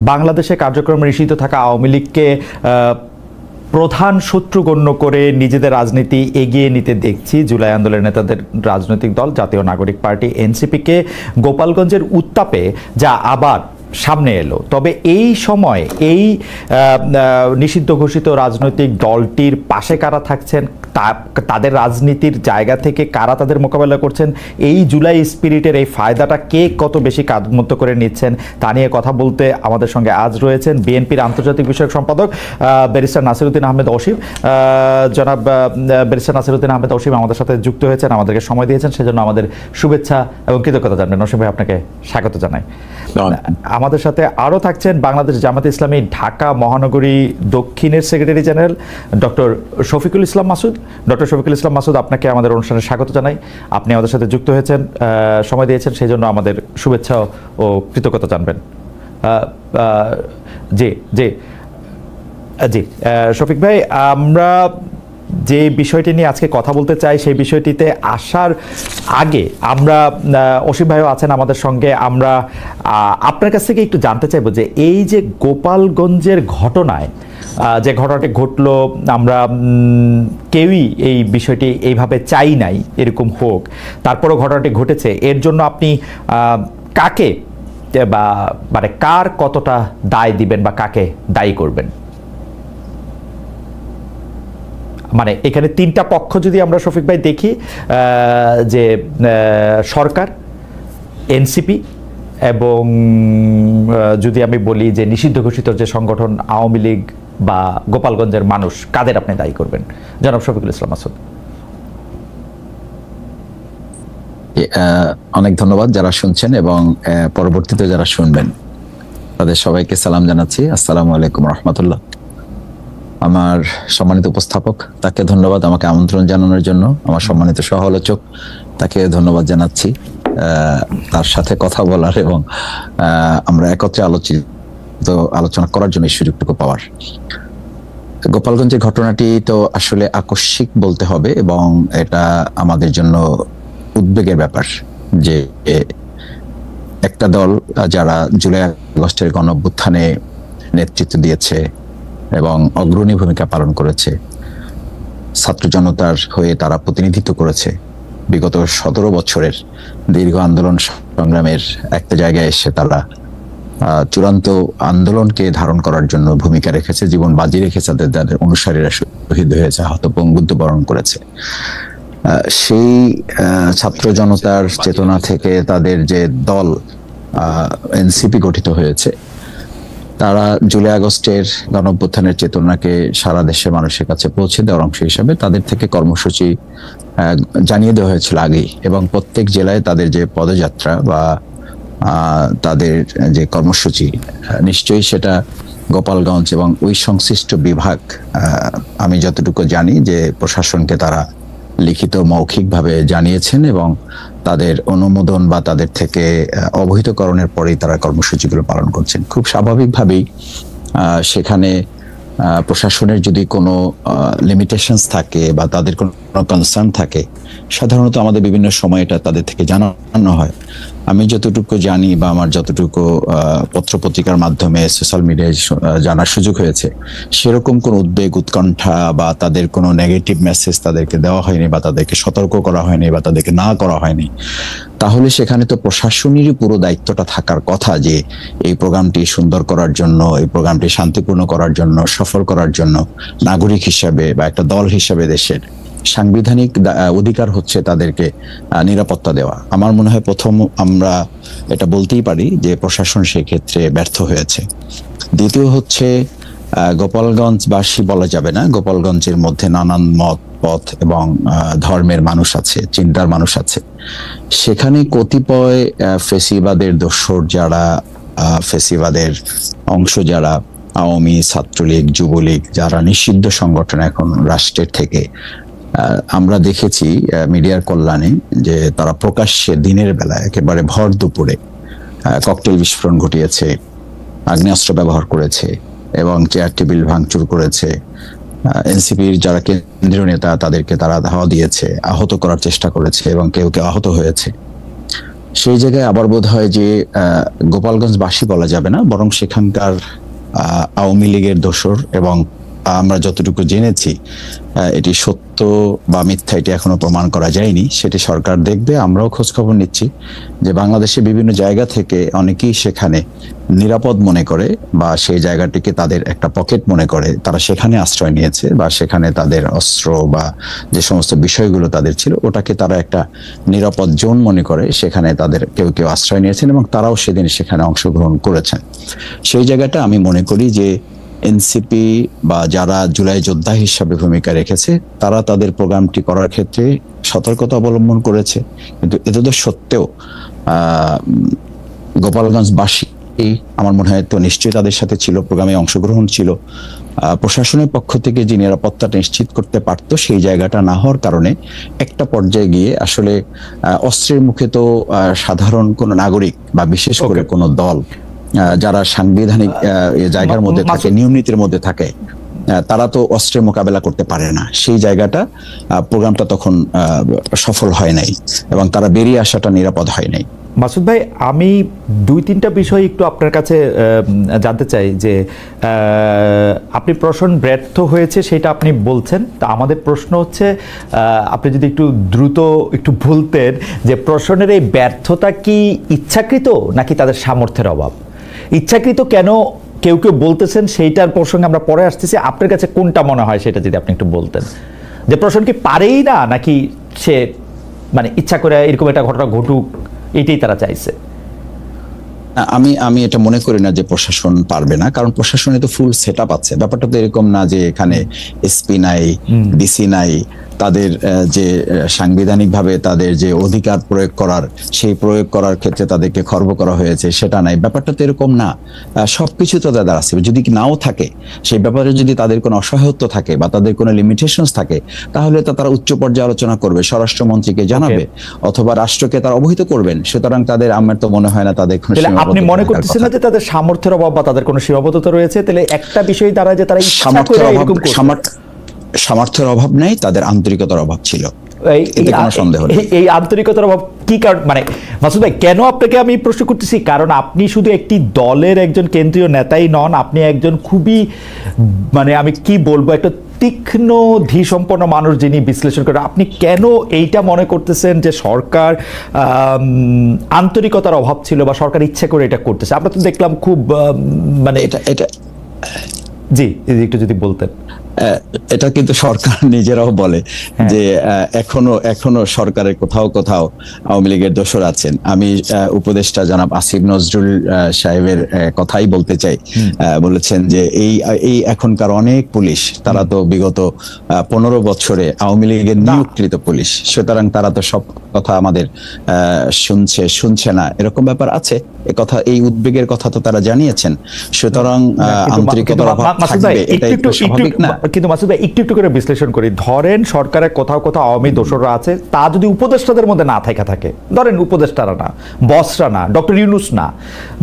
বাংলাদেশে কার্যক্রমে নিষিদ্ধ থাকা আওয়ামী লীগকে প্রধান শত্রু গণ্য করে নিজেদের রাজনীতি এগিয়ে নিতে দেখছি জুলাই আন্দোলনের নেতাদের রাজনৈতিক দল জাতীয় নাগরিক পার্টি এনসিপিকে গোপালগঞ্জের উত্তাপে যা আবার সামনে এলো। তবে এই সময় এই নিষিদ্ধ ঘোষিত রাজনৈতিক দলটির পাশে কারা থাকছেন, তাদের রাজনীতির জায়গা থেকে কারা তাদের মোকাবেলা করছেন, এই জুলাই স্পিরিটের এই ফায়দাটা কে কত বেশি কাঁধমুক্ত করে নিচ্ছেন তা নিয়ে কথা বলতে আমাদের সঙ্গে আজ রয়েছেন বিএনপির আন্তর্জাতিক বিষয়ক সম্পাদক ব্যারিস্টার নাসিরউদ্দিন আহমেদ অসীম। জনাব ব্যারিস্টার নাসিরউদ্দিন আহমেদ অসীম আমাদের সাথে যুক্ত হয়েছেন, আমাদেরকে সময় দিয়েছেন, সেজন্য আমাদের শুভেচ্ছা এবং কৃতজ্ঞতা জানাবেন। অসীম ভাই, আপনাকে স্বাগত জানাই। আমাদের সাথে আরও থাকছেন বাংলাদেশ জামায়াতে ইসলামী ঢাকা মহানগরী দক্ষিণের secretary general doctor Shafiqul Islam Masud. Doctor Shafiqul Islam Masud, আপনাকে আমাদের অনুষ্ঠানে স্বাগত জানাই। আপনি আমাদের সাথে যুক্ত হয়েছেন, সময় দিয়েছেন, সেই জন্য আমাদের শুভেচ্ছা ও কৃতজ্ঞতা জানবেন। জি জি জি শফিক ভাই, আমরা যে বিষয়টি নিয়ে আজকে কথা বলতে চাই সেই বিষয়টিতে আসার আগে আমরা অসীম ভাইও আছেন আমাদের সঙ্গে, আমরা আপনার কাছ থেকে একটু জানতে চাইবো যে এই যে গোপালগঞ্জের ঘটনায় যে ঘটনাটি ঘটলো, আমরা কেউই এই বিষয়টি এইভাবে চাই নাই এরকম হোক, তারপরও ঘটনাটি ঘটেছে, এর জন্য আপনি কাকে বা মানে কার কতটা দায় দিবেন বা কাকে দায়ী করবেন? মানে এখানে তিনটা পক্ষ যদি আমরা শফিক ভাই দেখি, যে সরকার, এনসিপি এবং যদি আমি বলি যে নিষিদ্ধ ঘোষিত যে সংগঠন আওয়ামী লীগ বা গোপালগঞ্জের মানুষ, কাদের আপনি দায়ী করবেন জনাব শফিকুল ইসলাম মাসুদ? অনেক ধন্যবাদ যারা শুনছেন এবং পরবর্তীতে যারা শুনবেন তাদের সবাইকে সালাম জানাচ্ছি। আসসালামু আলাইকুম রহমতুল্লাহ। আমার সম্মানিত উপস্থাপক, তাকে ধন্যবাদ আমাকে আমন্ত্রণ জানানোর জন্য। আমার সম্মানিত সহ আলোচক, তাকে ধন্যবাদ জানাচ্ছি তার সাথে কথা বলার এবং আমরা একত্রে আলোচনা করার জন্য এই সুযোগটুকু পাওয়ার। গোপালগঞ্জের ঘটনাটি তো আসলে আকস্মিক বলতে হবে এবং এটা আমাদের জন্য উদ্বেগের ব্যাপার যে একটা দল যারা জুলাই আগস্টের গণঅভ্যুত্থানে নেতৃত্ব দিয়েছে এবং অগ্রণী ভূমিকা পালন করেছে, ছাত্র জনতার হয়ে তারা প্রতিনিধিত্ব করেছে, বিগত 17 বছরের দীর্ঘ আন্দোলন সংগ্রামের একটা জায়গায় এসে তারা চূড়ান্ত আন্দোলনকে ধারণ করার জন্য ভূমিকা রেখেছে, জীবন বাজি রেখেছে, তাদের অনুসারীরা শহীদ হয়েছে, আহত পঙ্গুত্ব বরণ করেছে। সেই ছাত্র জনতার চেতনা থেকে তাদের যে দল এনসিপি গঠিত হয়েছে, তারা জুলাই আগস্টের গণঅভ্যুত্থানের চেতনাকে সারা দেশের মানুষের কাছে পৌঁছে দেওয়ার অংশ হিসেবে তাদের থেকে কর্মসূচি জানিয়ে দেওয়া হয়েছিল আগেই এবং প্রত্যেক জেলায় তাদের যে পদযাত্রা বা তাদের যে কর্মসূচি, নিশ্চয়ই সেটা গোপালগঞ্জ এবং ওই সংশ্লিষ্ট বিভাগ, আমি যতটুকু জানি যে প্রশাসনকে তারা লিখিত মৌখিকভাবে জানিয়েছেন এবং তাদের অনুমোদন বা তাদের থেকে অবহিতকরণের পরেই তারা কর্মসূচিগুলো পালন করছেন। খুব স্বাভাবিকভাবেই সেখানে প্রশাসনের যদি কোনো লিমিটেশনস থাকে বা তাদের কোনো কনসার্ন থাকে, সাধারণত আমাদের বিভিন্ন সময় এটা তাদের থেকে জানানো হয়। আমি যতটুকু জানি বা আমার যতটুকু পত্রপত্রিকার মাধ্যমে সোশ্যাল মিডিয়ায় জানার সুযোগ হয়েছে, সেরকম কোনো উদ্বেগ, উৎকণ্ঠা বা তাদের কোনো নেগেটিভ মেসেজ তাদেরকে দেওয়া হয়নি বা তাদেরকে সতর্ক করা হয়নি বা তাদেরকে না করা হয়নি। তাহলে সেখানে তো প্রশাসনেরই পুরো দায়িত্বটা থাকার কথা যে এই প্রোগ্রামটি সুন্দর করার জন্য, এই প্রোগ্রামটি শান্তিপূর্ণ করার জন্য, সফল করার জন্য নাগরিক হিসাবে বা একটা দল হিসাবে দেশের সাংবিধানিক অধিকার হচ্ছে তাদেরকে নিরাপত্তা দেওয়া। আমার মনে হয় প্রথম আমরা এটা বলতেই পারি যে প্রশাসন সেই ক্ষেত্রে ব্যর্থ হয়েছে। দ্বিতীয় হচ্ছে গোপালগঞ্জবাসী বলা যাবে না, গোপালগঞ্জের মধ্যে নানান মত পথ এবং ধর্মের মানুষ আছে, চিন্তার মানুষ আছে। সেখানে কতিপয় ফেসিবাদের দোসর যারা, ফেসিবাদের অংশ যারা, আওয়ামী, ছাত্রলীগ, যুবলীগ, যারা নিষিদ্ধ সংগঠন এখন রাষ্ট্রের থেকে, আমরা দেখেছি মিডিয়ার কল্যাণে যে তারা প্রকাশ্যে দিনের বেলায় একেবারে ভর দুপুরে ককটেল বিস্ফোরণ ঘটিয়েছে, আগ্নেয়াস্ত্র ব্যবহার করেছে এবং চেয়ার টেবিল ভাঙচুর করেছে। এনসিপির যারা কেন্দ্রীয় নেতা তাদেরকে তারা ধাওয়া দিয়েছে, আহত করার চেষ্টা করেছে এবং কেউ কেউ আহত হয়েছে। সেই জায়গায় আবার বোধ হয় যে গোপালগঞ্জবাসী বলা যাবে না, বরং সেখানকার আওয়ামী লীগের দোসর, এবং আমরা যতটুকু জেনেছি এটি সত্য বা মিথ্যা এটি এখনো প্রমাণ করা যায়নি, সেটি সরকার দেখবে। আমরাও খোঁজ খবর নিচ্ছি যে বাংলাদেশে বিভিন্ন জায়গা থেকে অনেকেই সেখানে নিরাপদ মনে করে বা সেই জায়গাটিকে তাদের একটা পকেট মনে করে, তারা সেখানে আশ্রয় নিয়েছে বা সেখানে তাদের অস্ত্র বা যে সমস্ত বিষয়গুলো তাদের ছিল ওটাকে তারা একটা নিরাপদ জোন মনে করে, সেখানে তাদের কেউ কেউ আশ্রয় নিয়েছেন এবং তারাও সেদিন সেখানে অংশগ্রহণ করেছেন। সেই জায়গাটা আমি মনে করি যে এনসিপি বা যারা জুলাই যোদ্ধা হিসাবে ভূমিকা রেখেছে তারা তাদের প্রোগ্রামটি করার ক্ষেত্রে সতর্কতা অবলম্বন করেছে, কিন্তু এতদ সত্ত্বেও গোপালগঞ্জবাসী আমার মনে হয় তো নিশ্চয়ই তাদের সাথে ছিল, প্রোগ্রামে অংশগ্রহণ ছিল। প্রশাসনের পক্ষ থেকে যে নিরাপত্তাটা নিশ্চিত করতে পারতো সেই জায়গাটা না হওয়ার কারণে একটা পর্যায়ে গিয়ে আসলে অস্ত্রের মুখে তো সাধারণ কোনো নাগরিক বা বিশেষ করে কোনো দল যারা সাংবিধানিক জায়গার মধ্যে থাকে, নিয়ম নীতির মধ্যে থাকে, তারা তো অস্ত্রের মোকাবেলা করতে পারে না। সেই জায়গাটা প্রোগ্রামটা তখন সফল হয় নাই এবং তারা বেরিয়ে আসাটা নিরাপদ হয় নাই। মাসুদ ভাই, আমি 2-3টা বিষয় একটু আপনার কাছে জানতে চাই যে আপনি প্রশ্ন ব্যর্থ হয়েছে সেটা আপনি বলছেন, তা আমাদের প্রশ্ন হচ্ছে আপনি যদি একটু দ্রুত একটু বলতেন যে প্রশ্নের এই ব্যর্থতা কি ইচ্ছাকৃত নাকি তাদের সামর্থ্যের অভাব? ইচ্ছাকৃত কেন কেউ কেউ বলতেছেন সেইটার প্রসঙ্গে আমরা পরে আসতেছি, আপনার কাছে কোনটা মনে হয় সেটা যদি আপনি একটু বলতেন, যে প্রশ্ন কি পারেই না নাকি সে মানে ইচ্ছা করে এরকম একটা ঘটনা ঘটুক এটাই তারা চাইছে? আমি এটা মনে করি না যে প্রশাসন পারবে না, কারণ প্রশাসনে তো ফুল সেটআপ আছে। ব্যাপারটা তো এরকম না যে এখানে এসপি নাই, ডিসি নাই, তাদের যে সাংবিধানিকভাবে তাদের যে অধিকার প্রয়োগ করার সেই প্রয়োগ করার ক্ষেত্রে তাদেরকে খর্ব করা হয়েছে সেটা নাই। ব্যাপারটা তো এরকম না, সবকিছু তো তাদের আছে। যদি নাও থাকে সেই ব্যাপারে, যদি তাদের কোনো অসহায়ত্ব থাকে বা তাদের কোনো লিমিটেশনস থাকে, তাহলে তো তারা উচ্চ পর্যায়ে আলোচনা করবে, স্বরাষ্ট্রমন্ত্রীকে জানাবে অথবা রাষ্ট্রকে তারা অবহিত করবেন। সুতরাং তাদের, আমার তো মনে হয় না তাদের কোনো সীমাবদ্ধতা। আপনি মনে করতেছেন না যে তাদের সামর্থ্যের অভাব বা তাদের কোনো সীমাবদ্ধতা রয়েছে? তাহলে একটা বিষয় তারা যে তারা সামর্থ্যের অভাব নেই, তাদের আন্তরিকতার অভাব ছিল, এতে কোনো সন্দেহ নেই। এই আন্তরিকতার অভাব কি কারণ? মানে মাসুদ ভাই, কেন আপনাকে আমি প্রশ্ন করতেছি, কারণ আপনি শুধু একটি দলের একজন কেন্দ্রীয় নেতাই নন, আপনি একজন খুবই মানে আমি কি বলবো একটা তীক্ষ্ণ ধীসম্পন্ন মানুষ যিনি বিশ্লেষণ করে। আপনি কেন এইটা মনে করতেছেন যে সরকার আন্তরিকতার অভাব ছিল বা সরকার ইচ্ছে করে এটা করতেছে? আমরা তো দেখলাম খুব মানে এটা জি একটু যদি বলতেন। এটা কিন্তু সরকার নিজেরাও বলে যে এখনো সরকারের কোথাও কোথাও আওয়ামী লীগের দোসর আছেন। আমি উপদেষ্টা জনাব আসিফ নজরুল সাহেবের কথাই বলতে চাই। বলেছেন যে এই এখনকার অনেক পুলিশ, তারা তো বিগত 15 বছরে আওয়ামী লীগের নিয়োগকৃত পুলিশ, সুতরাং তারা তো সব কথা আমাদের শুনছে না, এরকম ব্যাপার আছে। এ কথা, এই উদ্বেগের কথা তো তারা জানিয়েছেন। সুতরাং আন্তরিকতার অভাব থাকবে, এটা একটু স্বাভাবিক না? কিন্তু মাসুদ ভাই, একটু করে বিশ্লেষণ করি। ধরেন সরকারের কোথাও কোথাও আওয়ামী দোসররা আছে, তা যদি উপদেষ্টাদের মধ্যে না থাকে, ধরেন উপদেষ্টারা না, বসরা না, ডক্টর ইউনূস না,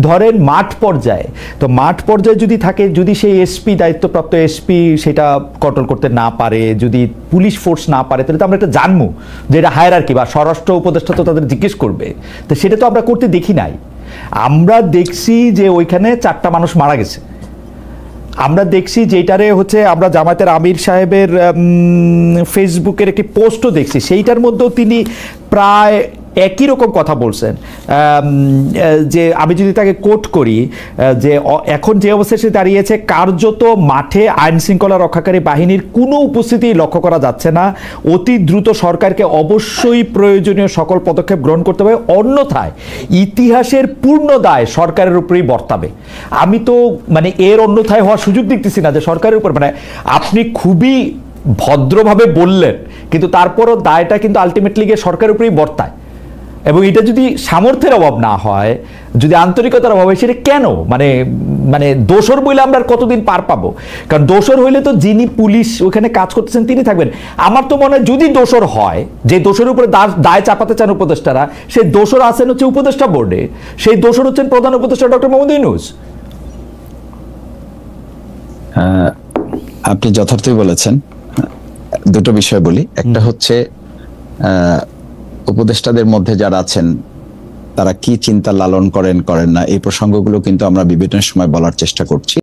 ধরেন মাঠ পর্যায়ে, তো মাঠ পর্যায়ে যদি থাকে, যদি সেই এসপি, দায়িত্বপ্রাপ্ত এসপি সেটা কন্ট্রোল করতে না পারে, যদি পুলিশ ফোর্স না পারে, তাহলে তো আমরা একটা জানবো যে এটা হায়ারার্কি বা স্বরাষ্ট্র উপদেষ্টা তো তাদের জিজ্ঞেস করবে। তো সেটা তো আমরা করতে দেখি নাই। আমরা দেখছি যে ওইখানে 4টা মানুষ মারা গেছে। আমরা দেখছি যেটারে হচ্ছে আমরা জামায়াতের আমির সাহেবের ফেসবুকের একটি পোস্টও দেখছি, সেইটার মধ্যেও তিনি প্রায় একই রকম কথা বলছেন যে আমি যদি তাকে কোট করি যে এখন যে অবস্থায় সে দাঁড়িয়েছে, কার্যত মাঠে আইন শৃঙ্খলা রক্ষাকারী বাহিনীর কোনো উপস্থিতি লক্ষ্য করা যাচ্ছে না। অতি দ্রুত সরকারকে অবশ্যই প্রয়োজনীয় সকল পদক্ষেপ গ্রহণ করতে হবে, অন্যথায় ইতিহাসের পূর্ণ দায় সরকারের উপরেই বর্তাবে। আমি তো মানে এর অন্যথায় হওয়ার সুযোগ দেখতেছি না যে সরকারের উপর, মানে আপনি খুবই ভদ্রভাবে বললেন কিন্তু তারপরও দায়টা কিন্তু আলটিমেটলি গিয়ে সরকারের উপরেই বর্তায়। এবং এটা যদি সামর্থ্যের অভাব না হয়, যদি আন্তরিকতার অভাব হয়, সেটা কেন মানে দোসর বইলে আমরা কতদিন পার পাবো? কারণ দোসর হইলে তো যিনি পুলিশ ওখানে কাজ করতেছেন তিনি থাকবেন। আমার তো মনে হয় যদি দোসর হয়, যে দোসরের উপরে দায় চাপাতে চান উপদেষ্টারা, সেই দোসর আছেন হচ্ছে উপদেষ্টা বোর্ডে, সেই দোসর হচ্ছেন প্রধান উপদেষ্টা ডক্টর মোহাম্মদ ইউনূস। আপনি যথার্থই বলেছেন। দুটো বিষয় বলি। একটা হচ্ছে উপদেষ্টাদের মধ্যে যারা আছেন তারা কি চিন্তা লালন করেন না, এই প্রসঙ্গগুলো কিন্তু আমরা বিভিন্ন সময় বলার চেষ্টা করছি।